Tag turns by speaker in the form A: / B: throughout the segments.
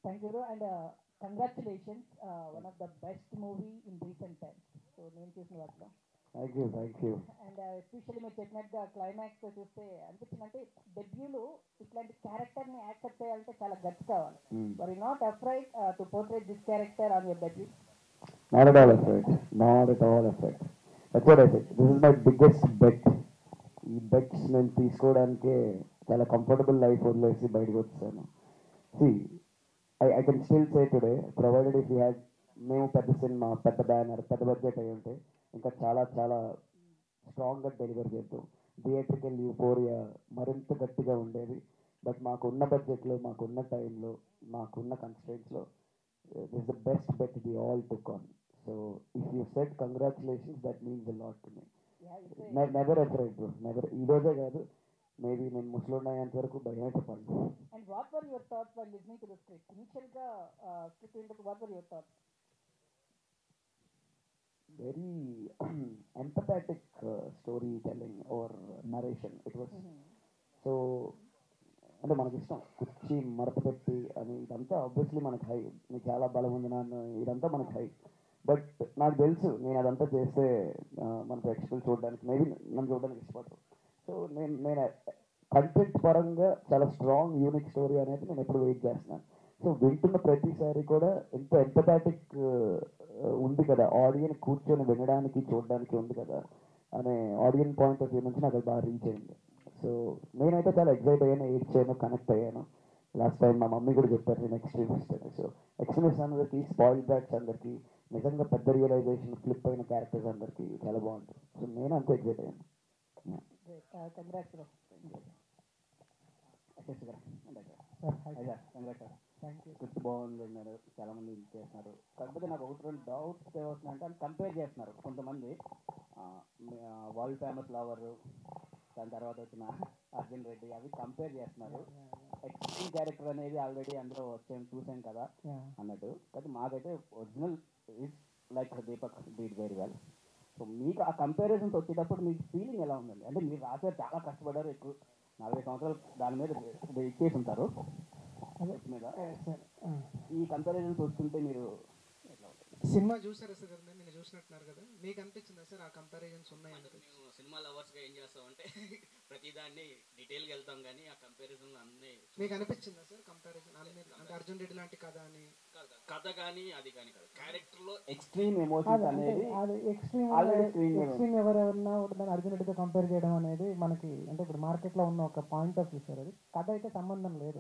A: Thank you, bro, and congratulations. One of the best movie in recent times. So నేను చూసిన వాటిలో
B: thank you.
A: And especially మీరు చెప్పినట్టుగా climax చూస్తే అనిపించింది అంటే డెబ్యూలో ఇట్లాంటి క్యారెక్టర్ని యాక్సెప్ట్ చేయాలంటే చాలా గట్స్ కావాలి. Were you not afraid to portray this character on your debut?
B: Not at all afraid. Not at all afraid. That's what I say. This is my biggest bet. ఈ bets నేను తీసుకోవడానికే చాలా comfortable life వదిలేసి బయటకు వచ్చాను. See I can still say today provided if you had మేము పెద్ద cinema పెద్ద బ్యానర్ పెద్ద బడ్జెట్ అయి ఉంటే ఇంకా చాలా చాలా స్ట్రాంగ్గా డెలివర్ చేద్దాం. థియేట్రికల్ యూఫోరియా మరింత గట్టిగా ఉండేది. బట్ మాకున్న బడ్జెట్లో మాకున్న టైంలో మాకున్న కన్స్ట్రెంట్స్లో this the best bet we all took on. So if you set congratulations that means a lot to me. Never afraid bro, never. ఈ రోజే కాదు, మేబీ నేను ముసలోడు అయ్యేంత వరకు భయమే చెప్పండి.
A: And what were your thoughts while listening to the script? ఇనిషియల్గా స్క్రిప్ట్ వింటప్పుడు what were your thoughts?
B: Very empathetic storytelling or narration it was. So అంటే మనకి ఇష్టం కుర్చీ మడత పెట్టి అని ఇదంతా ఆబ్వియస్లీ మనకి హై, నీకు చాలా బలం ఉంది నాన్న ఇదంతా మనకి హై. బట్ నాకు తెలుసు నేను అదంతా చేస్తే మన ప్రేక్షకులు చూడడానికి మేబీ నన్ను చూడడానికి ఇష్టపడరు. సో నేను కంటెంట్ పరంగా చాలా స్ట్రాంగ్ యూనిక్ స్టోరీ అనేది నేను ఎప్పుడు వెయిట్ చేస్తున్నాను. సో వింటున్న ప్రతిసారి కూడా ఎంత ఎంపథాటిక్ ఉంది కదా, ఆడియన్స్ కూర్చొని వినడానికి చూడడానికి ఉంది కదా అనే ఆడియన్స్ పాయింట్ ఆఫ్ వ్యూ నుంచి నాకు అది బాగా రీచ్ అయింది. సో నేనైతే చాలా ఎక్సైట్ అయ్యాను, ఏడ్చాను, కనెక్ట్ అయ్యాను. లాస్ట్ టైం మా మమ్మీ కూడా చెప్పారు నేను ఎక్స్ట్రీమిస్ట్ అని. సో ఎక్స్ట్రీమిస్ట్ అందరికి, స్పాయిల్ బ్యాట్స్ అందరికి, నిజంగా పెద్ద రియలైజేషన్ ఫ్లిప్ అయిన క్యారెక్టర్స్ అందరికి చాలా బాగుంటుంది. సో నేను అంతే ఎక్సైట్ అయ్యాను.
C: స్క్రిప్ట్ బాగుంది అన్నారు, చాలా మంది చేస్తున్నారు. కాకపోతే నాకు ఒకటి రెండు డౌట్స్ ఏమవుతున్నాయంటే అని కంపేర్ చేస్తున్నారు కొంతమంది. వరల్డ్ ఫేమస్ లవర్, దాని తర్వాత వచ్చిన అర్జున్ రెడ్డి, అవి కంపేర్ చేస్తున్నారు. ఎక్స్ట్రీమ్ క్యారెక్టర్ అనేది ఆల్రెడీ అందులో వచ్చాను చూసాం కదా అన్నట్టు. కానీ మాకైతే original is like Deepak did very well. So మీకు ఆ కంపారిజన్స్ వచ్చేటప్పుడు మీకు ఫీలింగ్ ఎలా ఉందండి? అంటే మీరు రాసే చాలా కష్టపడ్డారు, ఎక్కువ 40 సంవత్సరాలు దాని మీద ఇచ్చేసి ఉంటారు మీద. ఈ కంపారిజన్స్ వస్తుంటే మీరు
D: సినిమా చూసారా సార్? మీరు చూసినట్టున్నారు కదా, మీకు అనిపించిందా సార్ ఆ కంపారిజన్స్ ఉన్నాయంటే?
E: మేము సినిమా లవర్స్గా ఏం చేస్తామంటే ప్రతిదాన్ని డీటెయిల్గా వెళ్తాం, కానీ ఆ కంపారిజన్ అన్నీ
D: మీకు అనిపించిందా సార్ కంపారిజన్? అంటే అర్జున్ రెడ్డి లాంటి కథ అని
E: కథ కానీ అది కానీ కాదు, క్యారెక్టర్లో
C: ఎక్స్ట్రీమ్ ఎమోషన్స్ అనేది
A: ఎక్స్ట్రీమ్ ఎవరెవరన్నా దాన్ని అర్జున్ రెడ్డితో కంపేర్ చేయడం అనేది మనకి అంటే ఇప్పుడు మార్కెట్లో ఉన్న ఒక పాయింట్ ఆఫ్ వ్యూ సార్. అది కథ అయితే సంబంధం లేదు.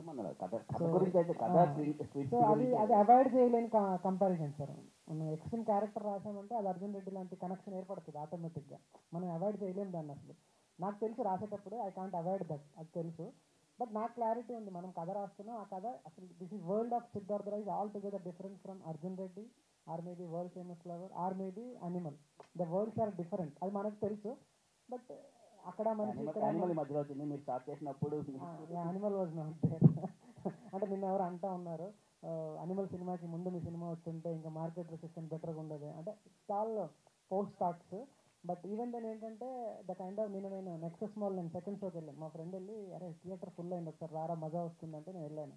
A: సో అది అవాయిడ్ చేయలేని కంపారిజన్ సార్. మనం ఎక్స్ట్రీమ్ క్యారెక్టర్ రాసామంటే అది అర్జున్ రెడ్డి లాంటి కనెక్షన్ ఏర్పడుతుంది ఆటోమేటిక్గా. మనం అవాయిడ్ చేయలేము దాన్ని అసలు. నాకు తెలుసు రాసేటప్పుడు ఐ కాంట్ అవాయిడ్ దట్, అది తెలుసు. బట్ నాకు క్లారిటీ ఉంది, మనం కథ రాస్తున్నాం, ఆ కథ అసలు this is world of Siddharth Raj all together different from Arjun Reddy or maybe world famous lover or maybe animal. The worlds are different, అది మనకు తెలుసు. బట్ అక్కడ మనకి
C: మధ్యలో వచ్చింది మీరు స్టార్ట్ చేసినప్పుడు
A: అనిమల్ వాజ్ నాట్ దేర్. అంటే నిన్న ఎవరు అంటా ఉన్నారు అనిమల్ సినిమాకి ముందు మీ సినిమా వచ్చుంటే ఇంకా మార్కెట్ రిసెప్షన్ బెటర్గా ఉండదు అంటే, చాలా post thoughts. But even then ఏంటంటే ద కైండ్ ఆఫ్ నేను నెక్సస్ మాల్ నేను సెకండ్ షోకి వెళ్ళాను. మా ఫ్రెండ్ వెళ్ళి అరే థియేటర్ ఫుల్ అయింది ఒకసారి రారా మజా వస్తుందంటే నేను వెళ్ళాను.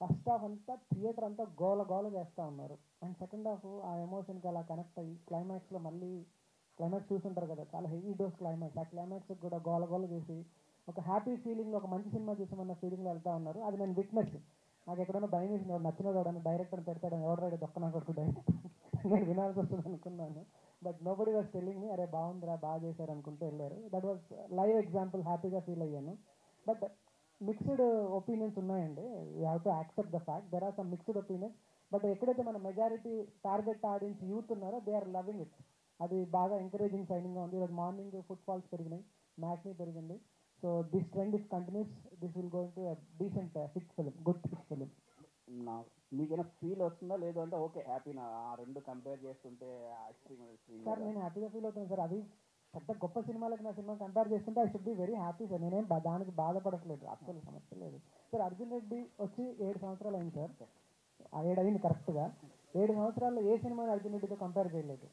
A: ఫస్ట్ హాఫ్ అంతా థియేటర్ అంతా గోల గోల చేస్తూ ఉన్నారు. అండ్ సెకండ్ హాఫ్ ఆ ఎమోషన్కి అలా కనెక్ట్ అయ్యి క్లైమాక్స్లో మళ్ళీ క్లైమాక్స్ చూసుంటారు కదా, చాలా హెవీ డోస్ క్లైమాక్స్. ఆ క్లైమాక్స్కి కూడా గోల గోల చేసి ఒక హ్యాపీ ఫీలింగ్లో ఒక మంచి సినిమా చూసామన్న ఫీలింగ్లో వెళ్తూ ఉన్నారు. అది నేను విట్నెస్. నాకు ఎక్కడైనా భయం వేసింది, ఎవరు నచ్చినది ఎవడన్నా డైరెక్టర్ పెడతాడని, ఎవరు రాడు దొక్క నాకు కొడుకు డైరెక్టర్ నేను వినాల్సి వస్తుంది అనుకున్నాను. But nobody was telling me అరే బాగుందిరా బాగా చేశారు అనుకుంటూ వెళ్ళారు. దట్ వాజ్ లైవ్ ఎగ్జాంపుల్, హ్యాపీగా ఫీల్ అయ్యాను. బట్ మిక్స్డ్ ఒపీనియన్స్ ఉన్నాయండి. We have to accept the fact there are some mixed opinions. But ఎక్కడైతే మన మెజారిటీ టార్గెట్ ఆడియన్స్ యూత్ ఉన్నారో దే ఆర్ లవింగ్ ఇట్. అది బాగా ఎంకరేజింగ్ సైనింగ్గా ఉంది. ఈరోజు మార్నింగ్ ఫుట్ ఫాల్స్ పెరిగినాయి, మ్యాట్నీ పెరిగింది. So this trend if continues this will going to decent hit film, good hit film.
C: మీకైనా ఫీల్ వస్తుందా లేదు అంటే ఓకే హ్యాపీ నా ఆ రెండు కంపేర్ చేస్తుంటే
A: సార్ నేను హ్యాపీగా ఫీల్ అవుతాను సార్. అది పెద్ద గొప్ప సినిమాలకు నా సినిమా కంపేర్ చేస్తుంటే I should be very happy sir. నేనేం దానికి బాధపడట్లేదు, అసలు సమస్య లేదు సార్. అర్జున్ రెడ్డి వచ్చి 7 సంవత్సరాలు అయింది సార్. 7 అయింది కరెక్ట్గా. 7 సంవత్సరాల్లో ఏ సినిమాని అర్జున్ రెడ్డితో కంపేర్ చేయలేదు,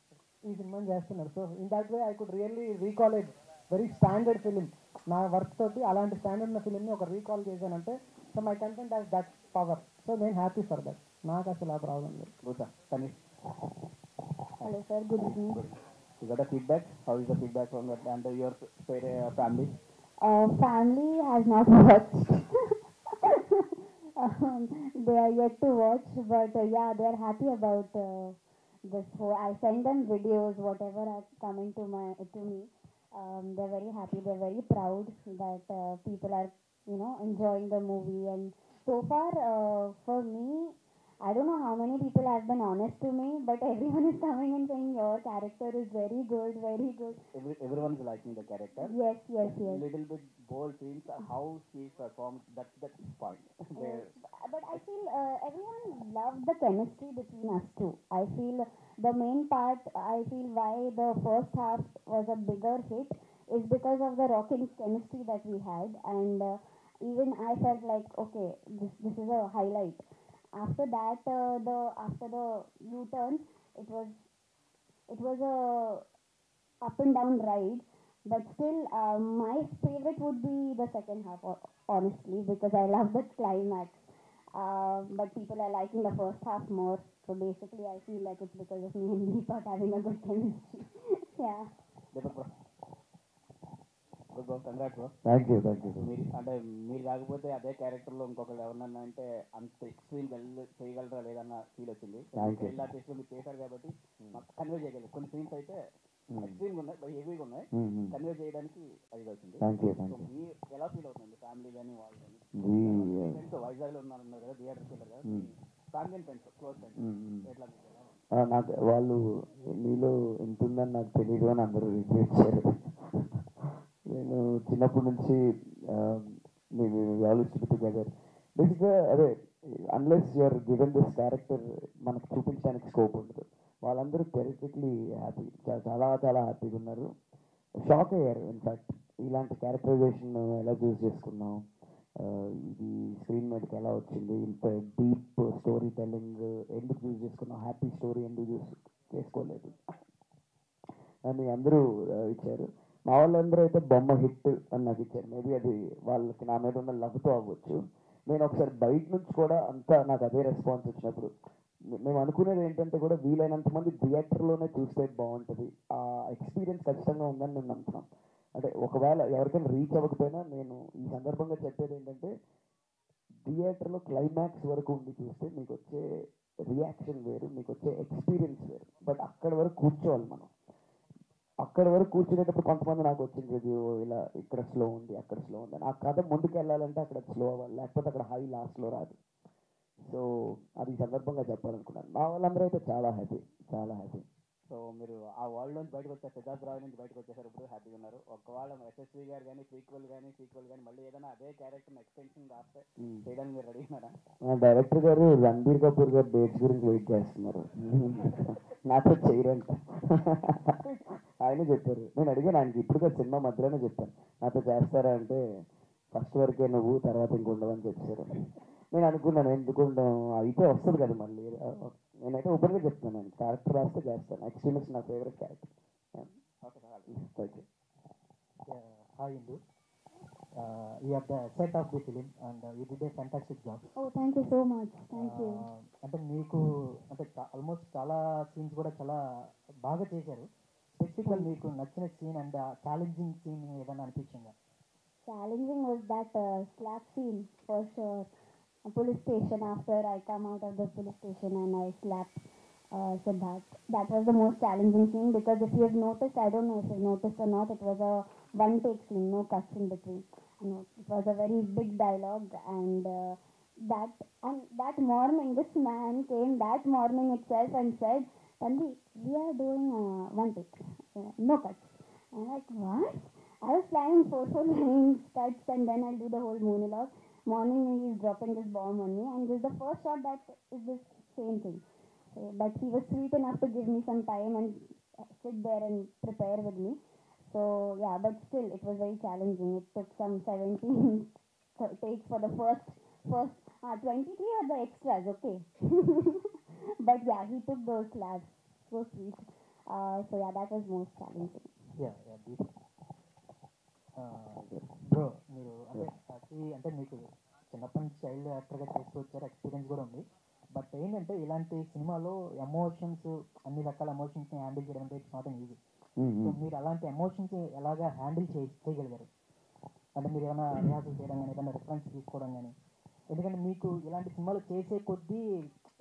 A: ఈ సినిమాని చేస్తున్నారు. So in that way I could really recall it very standard film. నా వర్క్ తోటి అలాంటి స్టాండర్డ్ ఉన్న ఫిలింని ఒక రీకాల్ చేశానంటే so my content has that power. So నేను హ్యాపీ ఫర్ దట్. నాకు అసలు ఆ ప్రాబ్లం లేదు.
C: Ruta, Tanvi.
F: Hello sir, good evening.
C: You got a feedback? How is the feedback from that and your family?
F: Family has not watched. They are yet to watch, but yeah, they are happy about this. So I send them videos, whatever are coming to me. They're very happy. They're very proud that people are, enjoying the movie. And so far, for me, I don't know how many people have been honest to me, but everyone is coming and saying your character is very good, very good.
C: Everyone is liking the character.
F: Yes, yes, yes.
C: Little bit bold scenes, how she performed. That's fine.
F: But I feel everyone loved the chemistry between us two. I feel the main part, I feel why the first half was a bigger hit is because of the rocking chemistry that we had, and even I felt like, okay, this is a highlight. After that, after the U-turn, it was a up and down ride. But still, my favorite would be the second half, honestly, because I love the climax. But people are liking the first half more. So basically, I feel like it's because of me and Deepak having a good chemistry. Yeah.
C: Deepak bro. Good bro, congrats bro.
B: Thank you.
C: మీరు కాకపోతే అదే క్యారెక్టర్లో ఇంకొకరు ఎవరన్నా అంటే అంత extreme చేయగలరా లేదన్న ఫీల్ వచ్చింది. ఇలా చేసి మీరు చేశారు కాబట్టి మాకు కన్వే చేయగలరు. కొన్ని సీన్స్ అయితే ఎక్స్ట్రీమ్గా ఉన్నాయి, హెవీగా ఉన్నాయి, కన్వే చేయడానికి అది వచ్చింది. మీరు ఎలా ఫీల్ అవుతుంది ఫ్యామిలీ కానీ వాళ్ళు కానీ? ఫ్రెండ్స్ వైజాగ్లో ఉన్నారు కదా, థియేటర్కి వెళ్ళారు కదా, ఫ్యామిలీ ఫ్రెండ్స్, క్లోజ్ ఫ్రెండ్స్, ఎట్లా
B: నాకు వాళ్ళు నీలో ఎంత ఉందని నాకు తెలియదు అని అందరూ రివ్యూ ఇచ్చారు. నేను చిన్నప్పటి నుంచి మేము ఆల్వేస్ టు బి టుగెదర్. బేసిక్గా అదే, unless you're given this character మనకు చూపించడానికి స్కోప్ ఉండదు. వాళ్ళందరూ టెరిఫిక్లీ హ్యాపీ, చాలా చాలా హ్యాపీగా ఉన్నారు. షాక్ అయ్యారు ఇన్ఫ్యాక్ట్, ఇలాంటి క్యారెక్టరైజేషన్ ఎలా చూస్ చేసుకున్నాం, ఇది స్క్రీన్ మీదకి ఎలా వచ్చింది, ఇంత డీప్ స్టోరీ టెల్లింగ్ ఎందుకు చూస్ చేసుకున్నాం, హ్యాపీ స్టోరీ ఎందుకు చేసుకోలేదు అని అందరూ ఇచ్చారు. మా వాళ్ళందరూ అయితే బొమ్మ హిట్ అని నాకు ఇచ్చారు. మేబీ అది వాళ్ళకి నా మీద ఉన్న లవ్తో అవ్వచ్చు. నేను ఒకసారి బయట నుంచి కూడా అంతా నాకు అదే రెస్పాన్స్ వచ్చినప్పుడు మేము అనుకునేది ఏంటంటే కూడా వీలైనంత మంది థియేటర్లోనే చూస్తే బాగుంటుంది, ఆ ఎక్స్పీరియన్స్ ఖచ్చితంగా ఉందని నేను నమ్ముతున్నాం. అంటే ఒకవేళ ఎవరికైనా రీచ్ అవ్వకపోయినా నేను ఈ సందర్భంగా చెప్పేది ఏంటంటే థియేటర్లో క్లైమాక్స్ వరకు ఉండి చూస్తే మీకు వచ్చే రియాక్షన్ వేరు, మీకు వచ్చే ఎక్స్పీరియన్స్ వేరు. బట్ అక్కడ వరకు కూర్చోవాలి మనం. అక్కడ వరకు కూర్చునేటప్పుడు కొంతమంది నాకు వచ్చింది రివ్యూ, ఇలా ఇక్కడ స్లో ఉంది, అక్కడ స్లో ఉంది అని. ఆ కథ ముందుకు వెళ్ళాలంటే అక్కడ స్లో అవ్వాలి, లేకపోతే అక్కడ హై లాస్ట్లో రాదు. సో అది ఈ సందర్భంగా చెప్పాలనుకున్నాను. మా వాళ్ళందరూ అయితే చాలా హ్యాపీ, చాలా హ్యాపీ.
C: సో మీరు ఆ వరల్డ్ నుంచి బయటకు వచ్చారు, సిద్ధార్థ్ రాయ్ నుంచి బయటకు వచ్చేసారు, ఇప్పుడు హ్యాపీగా ఉన్నారు. ఒకవేళ ఎస్ఎస్వి గారు కానీ సీక్వెల్ కానీ మళ్ళీ ఏదైనా అదే క్యారెక్టర్ ఎక్స్టెన్షన్ రాస్తే చేయడానికి మీరు రెడీ ఉన్నారా?
B: డైరెక్టర్ గారు రణబీర్ కపూర్ గారు డేట్స్ గురించి వెయిట్ చేస్తున్నారు. నాతో చేయరంట ఆయనే చెప్పారు. నేను అడిగాను ఆయనకి, ఇప్పుడు సినిమా మధ్యలోనే చెప్పాను నాతో చేస్తారా అంటే, ఫస్ట్ వరకే నువ్వు, తర్వాత ఇంకొండవని చెప్పారు. నేను అనుకున్నాను ఎందుకు అయితే వస్తుంది కదా మళ్ళీ. నేనైతే ఓపెన్గా చెప్తున్నాను, నేను క్యారెక్టర్ రాస్తే చేస్తాను. ఎక్స్ట్రీమిస్ట్ నా favourite character. Okay.
G: Hi Indu, you are the set of the film and you did a fantastic job.
F: Oh, thank you so much. Thank you.
G: అంటే మీకు అంటే ఆల్మోస్ట్ చాలా సీన్స్ కూడా చాలా బాగా చేశారు. స్పెసిఫిక్గా మీకు నచ్చిన సీన్ అండ్ ఛాలెంజింగ్ సీన్ ఏదైనా అనిపించిందా?
F: Challenging was that slap scene for sure. A police station, after I come out of the police station and I slap Siddharth. That was the most challenging scene because if you have noticed, I don't know if you've noticed or not, it was a one take scene, no cuts in between. It was a very big dialogue, and that morning this man came that morning itself and said, Tanvi, we are doing one take, no cuts. I'm like, what? I was planning 4 lines, cuts, and then I'll do the whole monologue. Morning he's dropping this bomb on me, and this is the first shot that is this same thing. So, but he was sweet enough to give me some time and sit there and prepare with me. So yeah, but still it was very challenging. It took some 17 takes for the first 23 are the extras, okay. But yeah, he took those slaps, so sweet. So yeah, that was most challenging.
G: Yeah. Bro మీరు అంటే మీకు చిన్నప్పటి నుంచి child యాక్టర్గా చేస్తూ వచ్చారు, experience కూడా ఉంది. బట్ ఏంటంటే ఇలాంటి సినిమాలో ఎమోషన్స్, అన్ని రకాల ఎమోషన్స్ని హ్యాండిల్ చేయడం అంటే ఇట్స్ నాట్ ఈజీ. సో మీరు అలాంటి ఎమోషన్స్ ఎలాగా హ్యాండిల్ చేయగలిగారు? అంటే మీరు ఏమైనా రిహార్సల్ చేయడం కానీ, ఏదైనా రిఫరెన్స్ తీసుకోవడం కానీ, ఎందుకంటే మీకు ఇలాంటి సినిమాలు చేసే కొద్దీ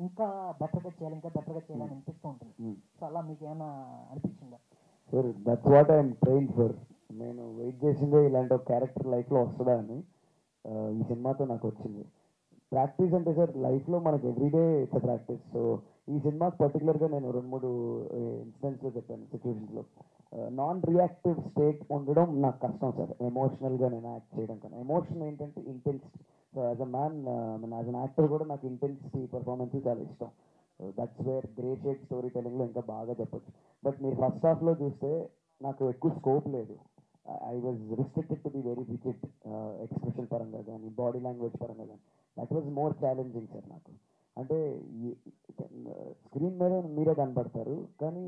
G: ఇంకా బెటర్గా చేయాలి, ఇంకా బెటర్గా చేయాలని అనిపిస్తూ ఉంటుంది. సో అలా మీకు ఏమైనా అనిపించిందా?
B: Sir that's what I'm train for. నేను వెయిట్ చేసిందే ఇలాంటి ఒక క్యారెక్టర్ లైఫ్లో వస్తుందా అని. ఈ సినిమాతో నాకు వచ్చింది. ప్రాక్టీస్ అంటే సార్ లైఫ్లో మనకు ఎవ్రీడే ఇట్స్ ప్రాక్టీస్. సో ఈ సినిమాకి పర్టికులర్గా నేను 2-3 ఇన్సిడెంట్స్లో చెప్పాను, సిచ్యువేషన్స్లో. నాన్ రియాక్టివ్ స్టేట్ ఉండడం నాకు కష్టం సార్, ఎమోషనల్గా నేను యాక్ట్ చేయడం కన్నా. ఎమోషన్ ఏంటంటే intensity. So as a man, as an actor కూడా నాకు ఇంటెన్సిటీ పర్ఫార్మెన్స్ చాలా ఇష్టం. That's where grey shade story టెలింగ్లో ఇంకా బాగా చెప్పొచ్చు. బట్ మీరు ఫస్ట్ హాఫ్లో చూస్తే నాకు ఎక్కువ స్కోప్ లేదు. I was restricted to be very rigid, expression పరంగా కానీ, బాడీ లాంగ్వేజ్ పరంగా కానీ. That was more challenging sir నాకు. అంటే స్క్రీన్ మీద మీరే కనపడతారు, కానీ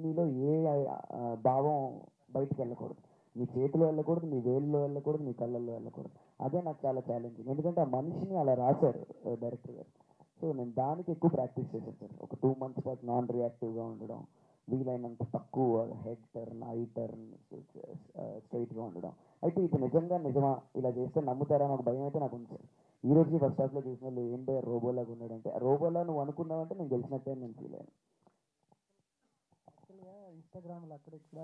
B: మీలో ఏ భావం బయటికి వెళ్ళకూడదు. మీ చేతిలో వెళ్ళకూడదు, మీ వేలులో వెళ్ళకూడదు, మీ కళ్ళల్లో వెళ్ళకూడదు. అదే నాకు చాలా ఛాలెంజింగ్, ఎందుకంటే ఆ మనిషిని అలా రాశారు డైరెక్టర్ గారు. సో నేను దానికి ఎక్కువ ప్రాక్టీస్ చేశాను సార్. ఒక 2 months పాటు నాన్ రియాక్టివ్గా ఉండడం, వీలైనంత తక్కువ హెడ్ టర్న్, ఐ టర్న్, స్ట్రైట్గా ఉండడం. అయితే ఇది నిజమా, ఇలా చేస్తే నమ్ముతారా అని ఒక భయం అయితే నాకు ఉంది సార్. ఈ రోజు ఫస్ట్ హాఫ్లో చూసిన వాళ్ళు ఏం భయ రోబోలాగా ఉన్నాడంటే, రోబోలా నువ్వు అనుకున్నావంటే నేను గెలిచినట్టే నేను ఫీల్ అయ్యాను.
A: యాక్చువల్గా ఇన్స్టాగ్రామ్లో అక్కడ ఇక్కడ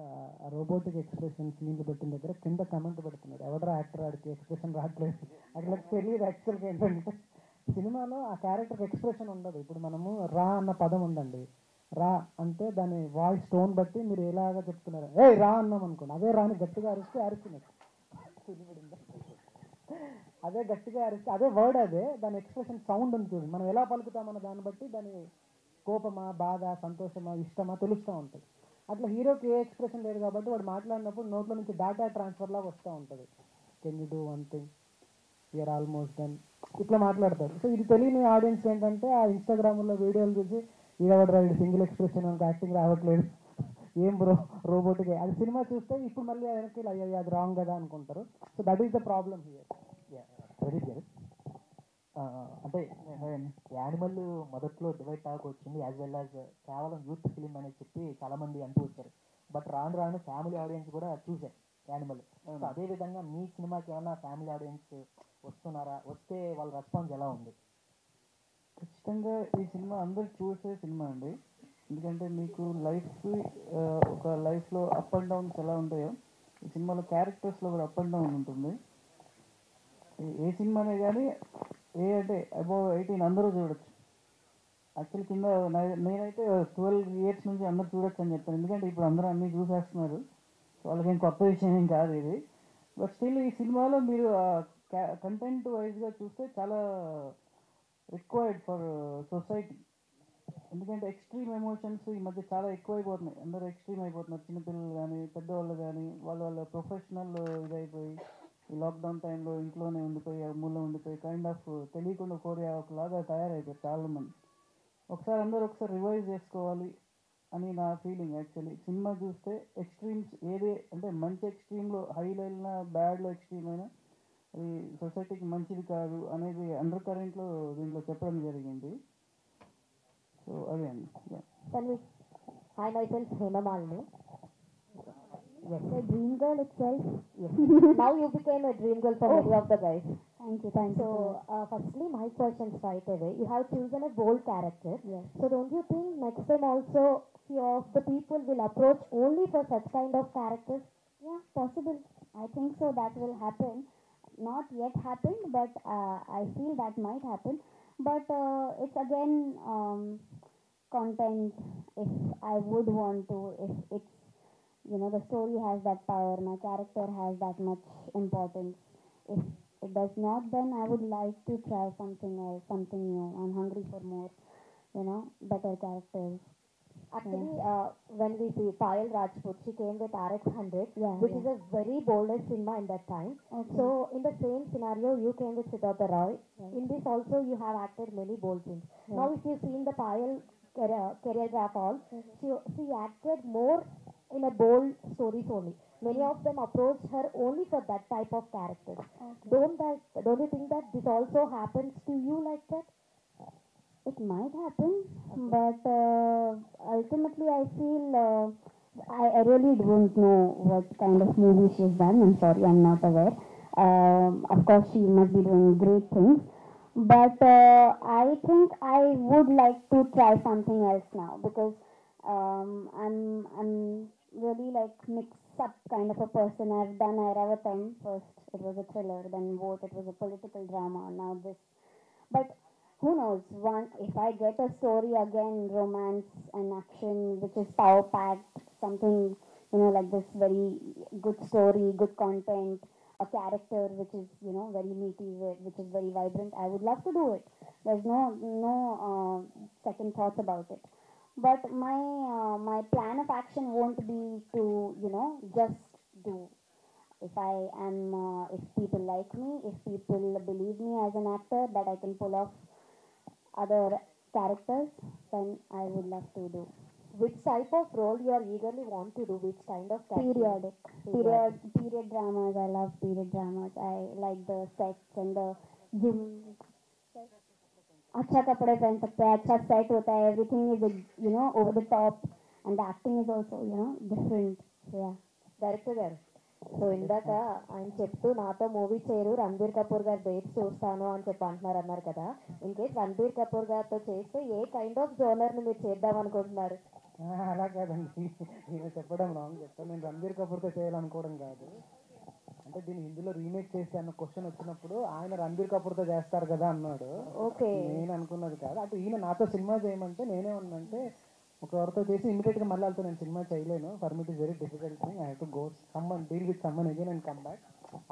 A: ఆ రోబోటిక్ ఎక్స్ప్రెషన్ సీన్లు పెట్టిన దగ్గర కింద కమెంట్ పెడుతున్నాడు, ఎవడరా యాక్టర్ ఆడికి ఎక్స్ప్రెషన్ రావట్లేదు. అట్లా తెలియదు యాక్చువల్గా ఏంటంటే సినిమాలో ఆ క్యారెక్టర్కి ఎక్స్ప్రెషన్ ఉండదు. ఇప్పుడు మనము రా అన్న పదం ఉందండి, రా అంటే దాని వాయిస్ టోన్ బట్టి మీరు ఎలాగా చెప్తున్నారు. ఏ రా అన్నాం అనుకోండి, అదే రాని గట్టిగా అరిస్తే అరుస్తున్నట్టు. అదే గట్టిగా అరిస్తే అదే వర్డ్, అదే దాని ఎక్స్ప్రెషన్ సౌండ్ ఉంది చూడండి. మనం ఎలా పలుకుతామన్న దాన్ని బట్టి దాని కోపమా, బాధ, సంతోషమా, ఇష్టమా తెలుస్తూ ఉంటుంది. అట్లా హీరోకి ఏ ఎక్స్ప్రెషన్ లేదు కాబట్టి వాడు మాట్లాడినప్పుడు నోట్లో నుంచి డేటా ట్రాన్స్ఫర్ లాగా వస్తూ ఉంటుంది. Can you do one thing, you're almost done, ఇట్లా మాట్లాడతారు. సో ఇది తెలియని ఆడియన్స్ ఏంటంటే ఆ ఇన్స్టాగ్రామ్లో వీడియోలు చూసి ఈడవడరా వీడు సింగిల్ ఎక్స్ప్రెషన్ మనకు యాక్టింగ్ రావట్లేదు, ఏం బ్రో రోబోట్గా. అది సినిమా చూస్తే ఇప్పుడు మళ్ళీ ఆయనకి అయ్యో అది రాంగ్ కదా అనుకుంటారు. So that is the problem here.
G: Very good. అంటే యానిమల్ మొదట్లో డివైడ్ టాక్ వచ్చింది, యాజ్ వెల్ యాజ్ కేవలం యూత్ ఫిలిం అని చెప్పి చాలామంది అంటూ వచ్చారు. బట్ రాను రాను ఫ్యామిలీ ఆడియన్స్ కూడా చూశారు యానిమల్. సో అదేవిధంగా మీ సినిమాకి ఏమన్నా ఫ్యామిలీ ఆడియన్స్ వస్తున్నారా? వస్తే వాళ్ళ రెస్పాన్స్ ఎలా ఉంది?
H: ఖచ్చితంగా ఈ సినిమా అందరు చూసే సినిమా అండి. ఎందుకంటే మీకు ఒక లైఫ్లో అప్ అండ్ డౌన్స్ ఎలా ఉంటాయో ఈ సినిమాలో క్యారెక్టర్స్లో కూడా అప్ అండ్ డౌన్ ఉంటుంది. ఏ సినిమానే కానీ అంటే అబౌవ్ 18 అందరూ చూడొచ్చు. యాక్చువల్ కింద నేనైతే 12 years నుంచి అందరూ చూడొచ్చు అని చెప్తాను, ఎందుకంటే ఇప్పుడు అందరూ అన్నీ చూసేస్తున్నారు. సో వాళ్ళకేం కొత్త విషయం ఏం కాదు ఇది. బట్ స్టిల్ ఈ సినిమాలో మీరు కంటెంట్ వైజ్గా చూస్తే చాలా రిక్వైర్డ్ ఫర్ సొసైటీ. ఎందుకంటే ఎక్స్ట్రీమ్ ఎమోషన్స్ ఈ మధ్య చాలా ఎక్కువైపోతున్నాయి, అందరూ ఎక్స్ట్రీమ్ అయిపోతున్నారు. చిన్నపిల్లలు కానీ పెద్దవాళ్ళు కానీ వాళ్ళ ప్రొఫెషనల్ ఇదైపోయి ఈ లాక్డౌన్ టైంలో ఇంట్లోనే ఉండిపోయి మూలలో ఉండిపోయి కైండ్ ఆఫ్ తెలియకుండా ఒకలాగా తయారైపోయారు చాలామంది. అందరూ ఒకసారి రివైజ్ చేసుకోవాలి అని నా ఫీలింగ్. యాక్చువల్లీ సినిమా చూస్తే ఎక్స్ట్రీమ్స్ అంటే మంచి ఎక్స్ట్రీమ్లో హైలో వెళ్ళినా బ్యాడ్లో ఎక్స్ట్రీమ్ అయినా అది సొసైటీకి మంచిది కాదు అనేది అండర్ కరెంట్లో దీంట్లో చెప్పడం జరిగింది. సో అదే అండి.
F: Hi, myself Hema Malini. Yes, a dream girl itself. Yes. Now you became a dream girl for many of the guys. Thank you. So, firstly, my question straight away. You have chosen a bold character. Yes. So, don't you think next time also few of the people will approach only for such kind of characters? Yeah, possible. I think so. That will happen. Not yet happened, but I feel that might happen. But it's again content. If I would want to, if it's the story has that power, my character has that much importance. If it does not, then I would like to try something else, something new. I'm hungry for more, better characters. Actually, when we see Payal Rajput, she came with RX-100, which is a very boldest cinema in that time. Okay. So, in the same scenario, you came with Siddhartha Roy. Right. In this also, you have acted many bold things. Right. Now, if you see in the Payal choreograph all, she acted more in a bold stories only.
I: Many of them approached her only for that type of character.
F: Okay.
I: Don't you think that this also happens to you like that?
F: It might happen, but ultimately I feel I really don't know what kind of movie she's done. I'm sorry, I'm not aware. Of course, she must be doing great things, but I think I would like to try something else now because I'm really like mix up kind of a person. I've done Airavatam first. It was a thriller. Then Vote. It was a political drama. Now this, but who knows? One, if I get a story again, romance and action, which is power packed, something like this, very good story, good content, a character which is very meaty, which is very vibrant, I would love to do it. There's no second thoughts about it. But my plan of action won't be to just do. If people like me, if people believe me as an actor that I can pull off other characters, then I would love to do.
I: Which type of role you are eagerly want to do? Which kind of character?
F: Period dramas. I love period dramas. I like the sets and the gym. अच्छा कपड़े पहन सकते हैं, अच्छा set होता है, everything is over the top, and the acting is also different. Yeah.
I: Director గారు, so ఇందాక ఆయన చెప్తూ నాతో మూవీ చేయరు, రణబీర్ కపూర్ గారు డేట్స్ చూస్తాను అని చెప్పి అన్నారు కదా. ఇన్ కేస్ రణబీర్ కపూర్ గారితో చేస్తే ఏ కైండ్ ఆఫ్ జోనర్ని మీరు చేద్దాం అనుకుంటున్నారు?
A: అలా కాదండి, నేను చెప్పడం రాంగ్ చెప్తాను. నేను రణబీర్ కపూర్తో చేయాలనుకోవడం కాదు. అంటే దీన్ని హిందీలో రీమేక్ చేస్తే అన్న క్వశ్చన్ వచ్చినప్పుడు ఆయన రణబీర్ కపూర్తో చేస్తారు కదా అన్నాడు.
I: ఓకే,
A: నేను అనుకున్నది కాదు. అటు ఈయన నాతో సినిమా చేయమంటే నేనేమన్నంటే ఒకరితో చేసి ఇమీడియట్గా మళ్ళీ వాళ్ళతో నేను సినిమా చేయలేను. For me it is very difficult thing. I have to go someone deal with someone again and come back.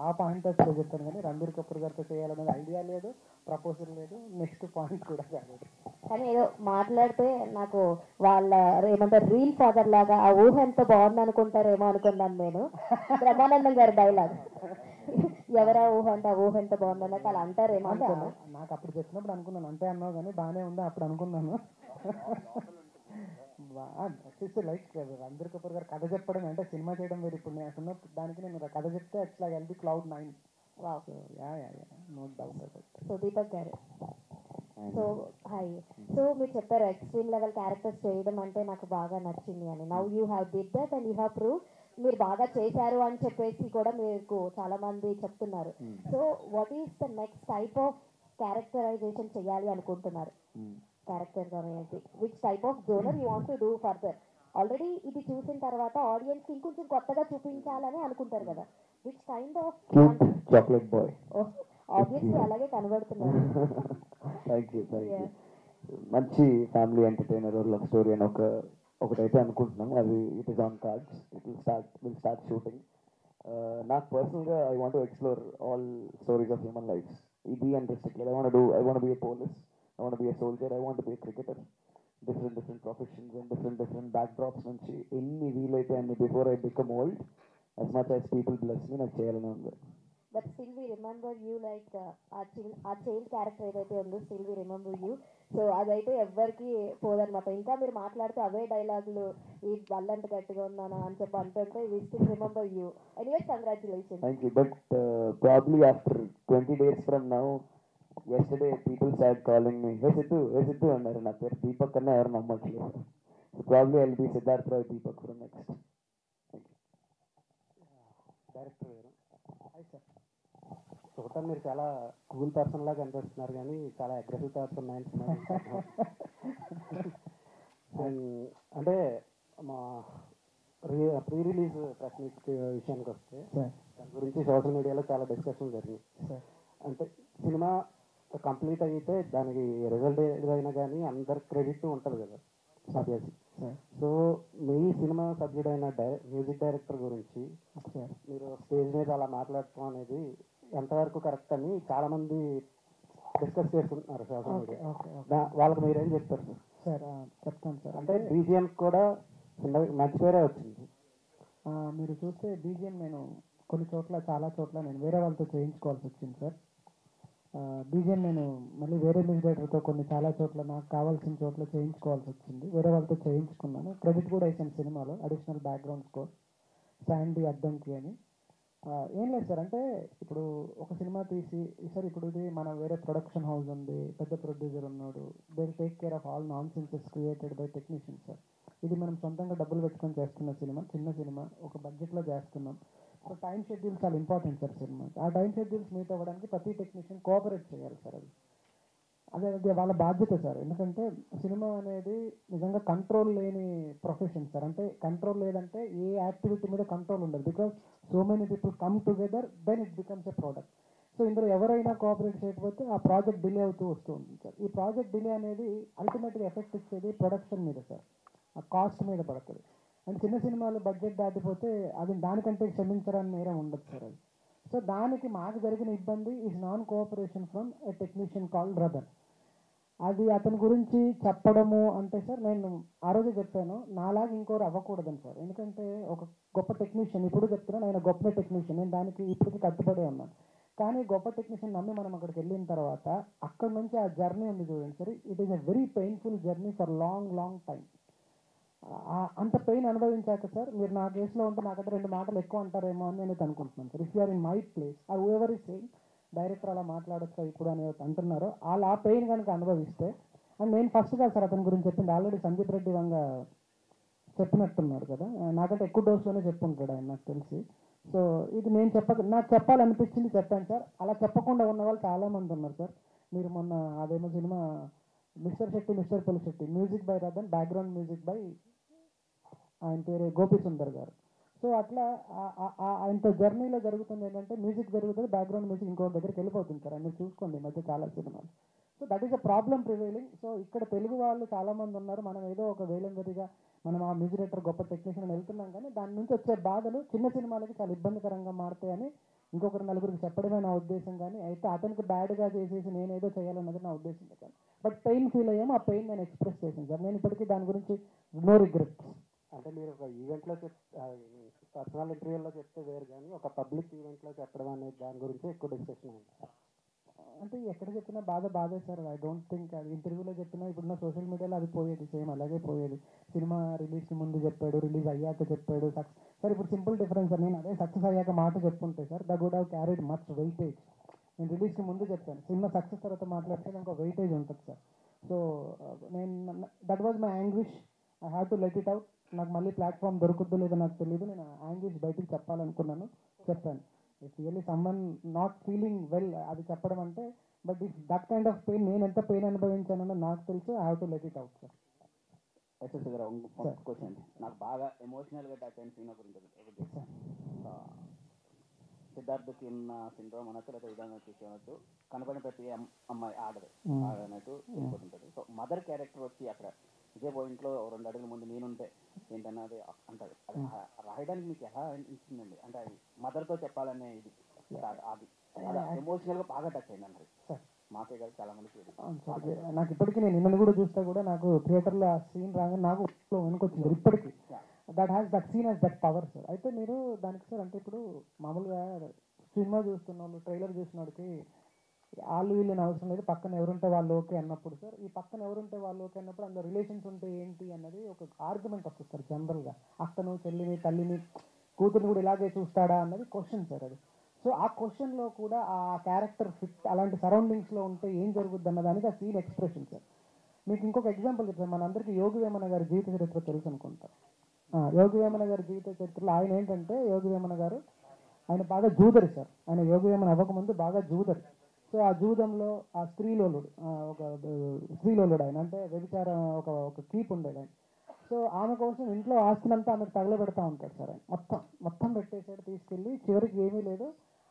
A: ఆ పాయింట్ అసలు చెప్తాను. కానీ రణబీర్ కపూర్ గారితో చేయాలనేది ఐడియా లేదు, ప్రపోజల్ లేదు, నెక్స్ట్ పాయింట్ కూడా కాదు.
I: కానీ ఏదో మాట్లాడితే నాకు వాళ్ళ ఏమంటారు రీల్ ఫాదర్ లాగా ఆ ఊహ ఎంత బాగుంది అనుకుంటారేమో అనుకున్నాను నేను. బ్రహ్మానందం గారి డైలాగ్, ఎవరా ఊహ అంటే ఆ ఊహ ఎంత బాగుంది అన్నట్టు అలా అంటారేమో అనుకున్నా.
A: నాకు అప్పుడు చెప్పినప్పుడు అనుకున్నాను, అంటే అన్నావు కానీ బాగానే ఉందా అప్పుడు అనుకున్నాను. లైక్ రణబీర్ కపూర్ గారు కథ చెప్పడం అంటే సినిమా చేయడం వేరు. ఇప్పుడు నేను అసలు దానికి నేను కథ చెప్తే అట్లా healthy Cloud9. No doubt.
I: So Deepak garu, so hi. So మీరు చెప్పారు ఎక్స్ట్రీమ్ లెవెల్ క్యారెక్టర్స్ చేయడం అంటే నాకు బాగా నచ్చింది అని. Now you have did that and you have prove మీరు బాగా చేశారు అని చెప్పేసి కూడా మీకు చాలా మంది చెప్తున్నారు. So what is the next type of characterization చేయాలి అనుకుంటున్నారు? క్యారెక్టర్ అనేది which type of genre you want to do further? Already ఇది చూసిన తర్వాత ఆడియన్స్ ఇంకొంచెం కొత్తగా చూపించాలని అనుకుంటారు కదా. Which kind of
B: chocolate boy.
I: Obviously అలాగే కనబడుతున్నారు.
B: Thank you. మంచి ఫ్యామిలీ ఎంటర్టైనర్ లవ్ స్టోరీ అని ఒకటైతే అనుకుంటున్నాం. అది it is on cards. Will start shooting. నాకు పర్సనల్గా I want to explore all stories of human lifes. ఇది unrestricted. I want be a police, I want to be a soldier, I want to be a cricketer. Different professions and different backdrops నుంచి ఎన్ని వీలైతే అన్ని before I become old, as much as people bless me, నాకు చేయాలని ఉంది.
I: But still we remember you like ఆ child character ఏదైతే ఉందో still we remember you. So అదైతే ఎవ్వరికి పోదనమాట. ఇంకా మీరు మాట్లాడుతూ అవే డైలాగులు, ఈ వల్లంత గట్టిగా ఉన్నానా అని చెప్పి అంటుంటే we still remember you. Anyway, congratulations.
B: Thank you. But probably after 20 days from now, yesterday people started calling me, hey Sidhu అన్నారు. నా పేరు దీపక్ అన్న ఎవరు నమ్మట్లేదు. So probably I'll be Siddharth Roy Deepak from next.
C: Director గారు, hi sir. చూడటం మీరు చాలా కూల్ పర్సన్ లాగా అనిపిస్తున్నారు, కానీ చాలా అగ్రెసివ్ థాట్స్ ఉన్నాయని అంటే మా ప్రీ రిలీజ్ ప్రెస్ మీట్ విషయానికి వస్తే దాని గురించి సోషల్ మీడియాలో చాలా డిస్కషన్ జరిగింది. అంటే సినిమా కంప్లీట్ అయితే దానికి రిజల్ట్ ఏదైనా కానీ అందరి క్రెడిట్ ఉంటుంది కదా ఆబ్వియస్లీ. సో మీ సినిమా సభ్యుడైన మ్యూజిక్ డైరెక్టర్ గురించి మీరు స్టేజ్ మీద అలా మాట్లాడటం అనేది ఎంతవరకు కరెక్ట్ అని చాలామంది డిస్కస్ చేస్తుంటున్నారు సోషల్ మీడియా. వాళ్ళకి మీరేం చెప్తారు సార్?
A: సార్ చెప్తాను సార్.
C: అంటే బీజిఎం కూడా మంచి పేరే వచ్చింది.
A: మీరు చూస్తే బీజిఎం నేను కొన్ని చోట్ల చాలా చోట్ల నేను వేరే వాళ్ళతో చేయించుకోవాల్సి వచ్చింది సార్. బీజిఎం నేను మళ్ళీ వేరే మ్యూజిక్ డైరెక్టర్తో కొన్ని చాలా చోట్ల నాకు కావాల్సిన చోట్ల చేయించుకోవాల్సి వచ్చింది. వేరే వాళ్ళతో చేయించుకున్నాను. క్రెడిట్ కూడా వేసాను సినిమాలో, additional background score. Sandy Addanki అని. ఏం లేదు సార్, అంటే ఇప్పుడు ఒక సినిమా తీసి సార్ ఇప్పుడు ఇది మన వేరే ప్రొడక్షన్ హౌస్ ఉంది, పెద్ద ప్రొడ్యూసర్ ఉన్నాడు, they take care of all nonsenses created by technicians sir. ఇది మనం సొంతంగా డబ్బులు పెట్టుకొని చేస్తున్న సినిమా, చిన్న సినిమా, ఒక బడ్జెట్లో చేస్తున్నాం. సో టైం షెడ్యూల్ చాలా ఇంపార్టెంట్ సార్ సినిమాకి. ఆ టైం షెడ్యూల్స్ మీట్ అవ్వడానికి ప్రతి టెక్నీషియన్ కోఆపరేట్ చేయాలి సార్. అది వాళ్ళ బాధ్యత సార్. ఎందుకంటే సినిమా అనేది నిజంగా కంట్రోల్ లేని ప్రొఫెషన్ సార్. అంటే కంట్రోల్ లేదంటే ఏ యాక్టివిటీ మీద కంట్రోల్ ఉండదు. Because so many people come together, then it becomes a product. So ఇందులో ఎవరైనా కోఆపరేట్ చేయకపోతే ఆ ప్రాజెక్ట్ డిలే అవుతూ వస్తూ ఉంటుంది సార్. ఈ ప్రాజెక్ట్ డిలే అనేది అల్టిమేట్గా ఎఫెక్ట్ ఇచ్చేది ప్రొడక్షన్ మీద సార్, ఆ కాస్ట్ మీద పడుతుంది. అండ్ చిన్న సినిమాలు బడ్జెట్ దాటిపోతే అది దానికంటే క్షమించడానికి నేరం ఉండదు సార్ అది. సో దానికి మాకు జరిగిన ఇబ్బంది is non cooperation from a technician called Radan. అది అతని గురించి చెప్పడము అంటే సార్, నేను ఆ రోజు చెప్పాను, నాలాగా ఇంకోరు అవ్వకూడదని సార్. ఎందుకంటే ఒక గొప్ప టెక్నీషియన్, ఇప్పుడు చెప్తున్నాను ఆయన గొప్ప టెక్నీషియన్, నేను దానికి ఇప్పటికీ కట్టుబడే ఉన్నాను. కానీ గొప్ప టెక్నీషియన్ నమ్మి మనం అక్కడికి వెళ్ళిన తర్వాత అక్కడ నుంచి ఆ జర్నీ ఉంది చూడండి sir, it is a very painful journey for long long time. అంత పెయిన్ అనుభవించాక సార్, మీరు నా కేసులో ఉంటే నాకంటే 2 మాటలు ఎక్కువ అంటారేమో అని నేను అనుకుంటున్నాను sir. If you're in my place, ఆ ఎవర్ ఇస్ సేయింగ్ డైరెక్టర్ అలా మాట్లాడొచ్చా ఇప్పుడు అని అంటున్నారో, వాళ్ళు ఆ పెయిన్ కనుక అనుభవిస్తే, అండ్ నేను ఫస్ట్ కాదు సార్ అతని గురించి చెప్పింది, ఆల్రెడీ సందీప్ రెడ్డి వంగ చెప్పినట్టున్నాడు కదా, నాకంటే ఎక్కువ డోస్లోనే చెప్పుంటాడు ఆయన నాకు తెలిసి. సో ఇది నేను నాకు చెప్పాలనిపించింది చెప్పాను సార్. అలా చెప్పకుండా ఉన్న వాళ్ళు చాలామంది ఉన్నారు సార్. మీరు మొన్న అదేమో cinema mister Shetty, mister Pulishetty, music by Radan, background music by ఆయన పేరు గోపి సుందర్ గారు. సో అట్లా ఆయనతో జర్నీలో జరుగుతుంది ఏంటంటే, మ్యూజిక్ జరుగుతుంది, బ్యాక్గ్రౌండ్ మ్యూజిక్ ఇంకో దగ్గరికి వెళ్ళిపోతుంది సార్. మీరు చూసుకోండి ఈ మధ్య చాలా సినిమాలు. So that is a problem prevailing. So ఇక్కడ తెలుగు వాళ్ళు చాలామంది ఉన్నారు, మనం ఏదో ఒక వేలందరిగా మనం ఆ మ్యూజిక్ డైరెక్టర్ గొప్ప టెక్నీషియన్ అని వెళ్తున్నాం, కానీ దాని నుంచి వచ్చే బాధలు చిన్న సినిమాలకి చాలా ఇబ్బందికరంగా మారుతాయని ఇంకొకరు నలుగురికి చెప్పడమే నా ఉద్దేశం. కానీ అయితే అతనికి బ్యాడ్గా చేసేసి నేనేదో చేయాలన్నది నా ఉద్దేశం కానీ, బట్ పెయిన్ ఫీల్ అయ్యాము, ఆ పెయిన్ నేను ఎక్స్ప్రెస్ చేశాను సార్. నేను ఇప్పటికీ దాని గురించి నో రిగ్రెట్స్.
J: అంటే మీరు ఒక ఈవెంట్లో పర్సనల్ ఇంటర్వ్యూలో చెప్తే వేరు, కానీ ఒక పబ్లిక్ ఈవెంట్లో చెప్పడం అనేది దాని గురించి ఎక్కువ డిస్కషన్ అయింది.
A: అంటే ఎక్కడ చెప్పినా బాధే సార్. ఐ డోంట్ థింక్ అది ఇంటర్వ్యూలో చెప్పినా ఇప్పుడున్న సోషల్ మీడియాలో అది పోయేది, సేమ్ అలాగే పోయేది. సినిమా రిలీజ్కి ముందు చెప్పాడు, రిలీజ్ అయ్యాక చెప్పాడు సార్. ఇప్పుడు సింపుల్ డిఫరెన్స్ సార్, నేను అదే సక్సెస్ అయ్యాక మాట చెప్పుంటే sir, that would have carried much weightage. నేను రిలీజ్కి ముందు చెప్పాను, సినిమా సక్సెస్ తర్వాత మాట్లాడితే ఇంకో వెయిటేజ్ ఉంటుంది సార్. సో నేను that was my anguish, I have to let it out. నాకు మళ్ళీ ప్లాట్ఫామ్ దొరుకుద్దో లేదో నాకు తెలియదు, నేను యాంగ్విష్ బయటికి చెప్పాలనుకున్నాను, చెప్పాను. If really someone not feeling well అది చెప్పడం అంటే, but if that kind of pain నేను ఎంత పెయిన్ అనుభవించానో నాకు తెలుసు, I have to let it out sir.
C: SS garu question అండి, నాకు బాగా ఎమోషనల్గా టచ్ అయిన సినిమా గురించి సిద్ధార్థకి ఉన్న సిండ్రోమ్ అనొచ్చు, లేదా విధానం చూసుకోవచ్చు, కనపడిన ప్రతి అమ్మాయి ఆడదన్నట్టు వెళ్ళిపోతుంటుంది. సో మదర్ క్యారెక్టర్ వచ్చి అక్కడ ఇదే పాయింట్లో 2 అడుగుల ముందు నేనుంటే ఏంటన్నది అంటారు. అది రాయడానికి మీకు ఎలా అనిపించిందండి? అంటే అది మదర్తో చెప్పాలనే ఇది అది ఎమోషనల్గా బాగా టచ్ అయింది అన్నారు మాకే గారు చాలా మందికి.
A: నాకు ఇప్పటికీ నేను నిన్న కూడా చూస్తే కూడా నాకు థియేటర్లో ఆ సీన్ రాగానే నాకు వెనుకొచ్చింది ఇప్పటికీ. That scene has that power sir. అయితే మీరు దానికి సార్, అంటే ఇప్పుడు మామూలుగా సినిమా చూస్తున్న వాళ్ళు, ట్రైలర్ చూసిన వాడికి వాళ్ళు వీళ్ళని అవసరం లేదు, పక్కన ఎవరుంటే వాళ్ళు ఓకే అన్నప్పుడు సార్, ఈ పక్కన ఎవరుంటే వాళ్ళు ఓకే అన్నప్పుడు అందులో రిలేషన్స్ ఉంటే ఏంటి అన్నది ఒక ఆర్గ్యుమెంట్ వస్తుంది సార్. జనరల్గా అక్కను, చెల్లిని, తల్లిని, కూతుర్ని కూడా ఇలాగే చూస్తాడా అన్నది క్వశ్చన్ సార్ అది. సో ఆ క్వశ్చన్లో కూడా ఆ క్యారెక్టర్ ఫిట్ అలాంటి సరౌండింగ్స్లో ఉంటే ఏం జరుగుద్ది అన్నదానికి ఆ సీన్ ఎక్స్ప్రెషన్ సార్. మీకు ఇంకొక ఎగ్జాంపుల్ చెప్తాను, మనందరికీ యోగి వేమన గారి జీవిత చరిత్ర తెలుసు అనుకుంటా. యోగి వేమన గారి జీవిత చరిత్రలో ఆయన ఏంటంటే, యోగి వేమన గారు ఆయన బాగా జూదరి సార్. ఆయన యోగి వేమన అవ్వకముందు బాగా జూదరి. సో ఆ జూదంలో ఆ స్త్రీలోలుడు ఆయన, అంటే వ్యభిచారం ఒక కీప్ ఉండేది ఆయన. సో ఆమె కోసం ఇంట్లో ఆస్తినంతా ఆమెకు తగలబెడతా ఉంటాడు సార్. ఆయన మొత్తం పెట్టేసాడు, తీసుకెళ్ళి చివరికి ఏమీ లేదు.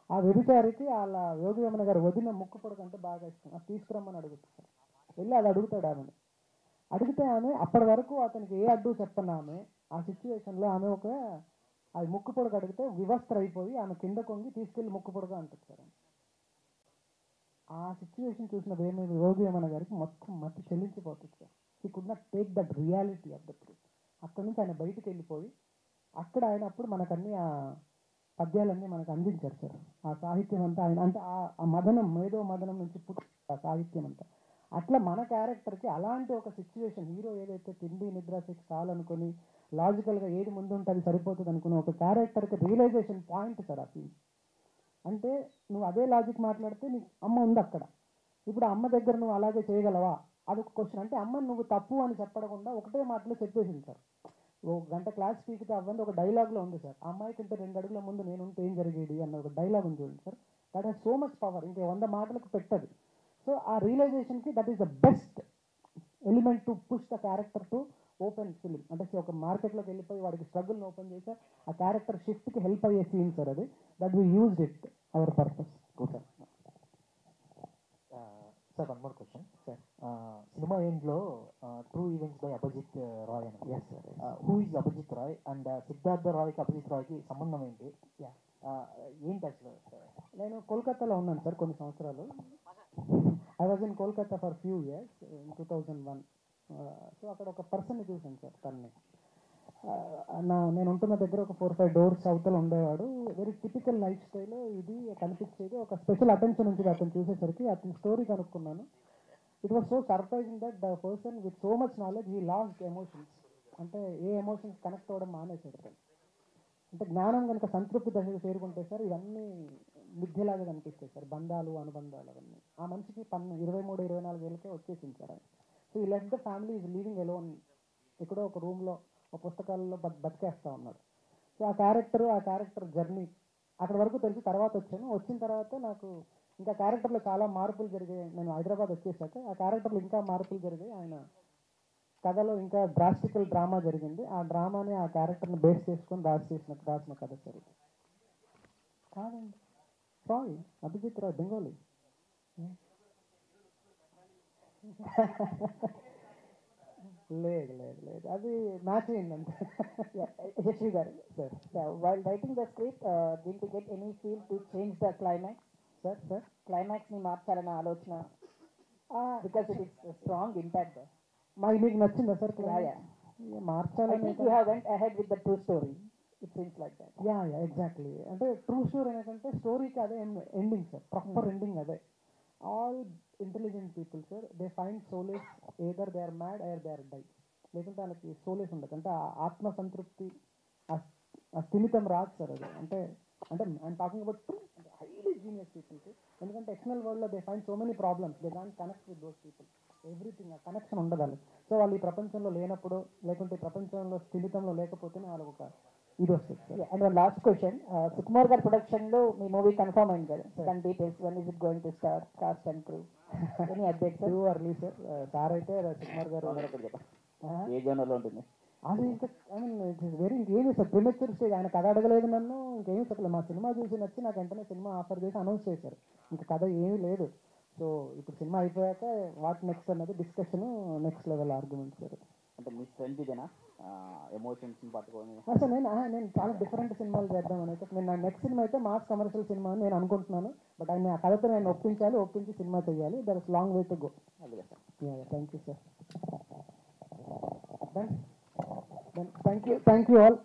A: ఆ వ్యభిచారికి వాళ్ళ యోగి వేమన గారు వదిన ముక్కు పొడకంటే బాగా ఇష్టం, అది తీసుకురమ్మని అడుగుతుంది సార్. వెళ్ళి అది అడుగుతాడు ఆమెను. అడిగితే ఆమె అప్పటి వరకు అతనికి ఏ అడ్డు చెప్పను ఆమె, ఆ సిచ్యువేషన్లో ఆమె అది ముక్కు పొడక అడిగితే వివస్త్ర అయిపోయి ఆమె కింద కొంగి తీసుకెళ్ళి ముక్కు పొడక అంటుంది సార్. ఆ సిచ్యువేషన్ చూసిన యోగి వేమన గారికి మొత్తం మట్టి చెల్లించిపోతుంది sir. He could not take that reality of the truth. అక్కడి నుంచి ఆయన బయటికి వెళ్ళిపోయి అక్కడ ఆయన అప్పుడు మనకన్నీ ఆ పద్యాలన్నీ మనకు అందించారు సార్. ఆ సాహిత్యం అంతా ఆయన, అంటే ఆ మదనం, మేధో మదనం నుంచి పుట్టు ఆ సాహిత్యం అంతా అట్లా మన క్యారెక్టర్కి అలాంటి ఒక సిచ్యువేషన్, హీరో ఏదైతే తిండి నిద్ర సెక్స్ చాలనుకొని లాజికల్గా ఏది ముందు ఉంటే అది సరిపోతుంది అనుకునే ఒక క్యారెక్టర్కి రియలైజేషన్ పాయింట్ సార్ ఆ సీన్. అంటే నువ్వు అదే లాజిక్ మాట్లాడితే నీకు అమ్మ ఉంది అక్కడ, ఇప్పుడు అమ్మ దగ్గర నువ్వు అలాగే చేయగలవా అదొక క్వశ్చన్. అంటే అమ్మ నువ్వు తప్పు అని చెప్పకుండా ఒకటే మాటలో చెప్పేసింది సార్. ఒక గంట క్లాస్ పీకితే అవ్వంది ఒక డైలాగ్లో ఉంది సార్. ఆ అమ్మాయి కంటే 2 అడుగుల ముందు నేనుంటే ఏం జరిగేది అన్న ఒక డైలాగ్ ఉంది చూడండి sir. That has so much power, ఇంకా 100 మాటలకు పెట్టదు. సో ఆ రియలైజేషన్కి that is the best element to push the character to open film. అంటే ఒక మార్కెట్లోకి వెళ్ళిపోయి వాడికి స్ట్రగుల్ని ఓపెన్ చేసి ఆ క్యారెక్టర్ షిఫ్ట్కి హెల్ప్ అయ్యే సీన్ సార్ అది. That we used it our purpose.
G: Sir sir one more question sir. Cinema ఎండ్లో true events by Abhijit Roy అని. Yes sir. Who is Abhijit Roy and Siddhartha రాయ్కి Abhijit రాయ్కి సంబంధం ఏంటి? ఏంటి అసలు?
A: నేను కోల్కతాలో ఉన్నాను సార్ కొన్ని సంవత్సరాలు. I was in Kolkata for few years in 2001. So అక్కడ ఒక పర్సన్ని చూసాను సార్. తనని నేను ఉంటున్న దగ్గర ఒక 4-5 డోర్స్ అవతల ఉండేవాడు. వెరీ టిపికల్ లైఫ్ స్టైల్ ఇది కనిపించేది. ఒక స్పెషల్ అటెన్షన్ ఉంటుంది అతను చూసేసరికి. అతని స్టోరీ కనుక్కున్నాను. It was so surprising that the person with so much knowledge he lost emotions. అంటే ఏ ఎమోషన్స్ కనెక్ట్ అవ్వడం మానేసాడు అతను. అంటే జ్ఞానం కనుక సంతృప్తి దశకు చేరుకుంటే సార్ ఇవన్నీ మిథ్యలాగా కనిపిస్తాయి సార్, బంధాలు అనుబంధాలు అవన్నీ. ఆ మనిషికి 23-24 ఏళ్ళకే వచ్చేసింది సార్. సో ఈ left the family is living alone. ఎక్కడో ఒక రూమ్లో ఒక పుస్తకాలలో బతికేస్తూ ఉన్నాడు. సో ఆ క్యారెక్టర్ జర్నీ అక్కడ వరకు తెలిసి తర్వాత వచ్చాను. వచ్చిన తర్వాత నాకు ఇంకా క్యారెక్టర్లో చాలా మార్పులు జరిగాయి. నేను హైదరాబాద్ వచ్చేసాక ఆ క్యారెక్టర్లో ఇంకా మార్పులు జరిగాయి. ఆయన కథలో ఇంకా డ్రాస్టికల్ డ్రామా జరిగింది. ఆ డ్రామాని ఆ క్యారెక్టర్ని బేస్ చేసుకొని రాసిన కథ సార్. కాదండి, సారీ, అభిజిత్ రాయ్ బెంగాలీ. లేదు లేదు లేదు, అది మ్యాచ్ అయిందంటే.
K: యశ్వి గారు sir, while writing the script didn't get any feel to change the climax?
A: Sir
K: క్లైమాక్స్ని మార్చాలన్న ఆలోచన, because it is strong impact.
A: మీకు నచ్చిందా సార్? మార్చాలని
K: you have went ahead with the true story. It seems like that.
A: Yeah exactly. అంటే true story ఏంటంటే స్టోరీకి అదే ఎండింగ్ సార్, ప్రాపర్ ఎండింగ్ అదే. All intelligent people sir, they find solace either they are mad or they are die. లేకుంటే వాళ్ళకి solace ఉండదు. అంటే ఆ ఆత్మ సంతృప్తి, ఆ స్థిమితం రాదు సార్ అది. అంటే I'm talking about highly genius peoples. ఎందుకంటే ఎక్స్టర్నల్ వరల్డ్లో they find so many problems, they can't connect with those people. Everything ఆ కనెక్షన్ ఉండదు వాళ్ళకి. సో వాళ్ళు ఈ ప్రపంచంలో లేనప్పుడు, లేకుంటే ఈ ప్రపంచంలో స్థిమితంలో లేకపోతేనే వాళ్ళకి ఒక ఇది వస్తుంది sir.
K: And one last question, Sukumar గారి ప్రొడక్షన్లో మీ మూవీ కన్ఫర్మ్ అయింది కదా? దాని details, one is it going to start, cost and crew, any updates?
A: Too early sir. Sir అయితే సుకుమార్ గారు
C: ఏ జోనర్లో ఉంటుంది
A: అది ఇంకా I mean it is very ఇంకేమి సార్ ప్రిమెచ్యూర్ స్టేజ్. ఆయన కథ అడగలేదు నన్ను, ఇంకేమీ చెప్పలేదు. మా సినిమా చూసి నచ్చి నాకు వెంటనే సినిమా ఆఫర్ చేసి అనౌన్స్ చేశారు. ఇంకా కథ ఏమీ లేదు. సో ఇప్పుడు సినిమా అయిపోయాక వాట్ నెక్స్ట్ అన్నది discussion, next level argument sir.
C: అంటే మీ స్ట్రెంత్ ఇదేనా, ఎమోషన్స్ పట్టుకొని?
A: అసలు నేను చాలా డిఫరెంట్ సినిమాలు చేద్దామని అయితే నేను నా నెక్స్ట్ సినిమా అయితే మాస్ కమర్షియల్ సినిమా అని నేను అనుకుంటున్నాను. బట్ ఆయన ఆ కథతో నేను ఒప్పించి సినిమా చేయాలి. There is long way to go. Thank you sir. Thank you all.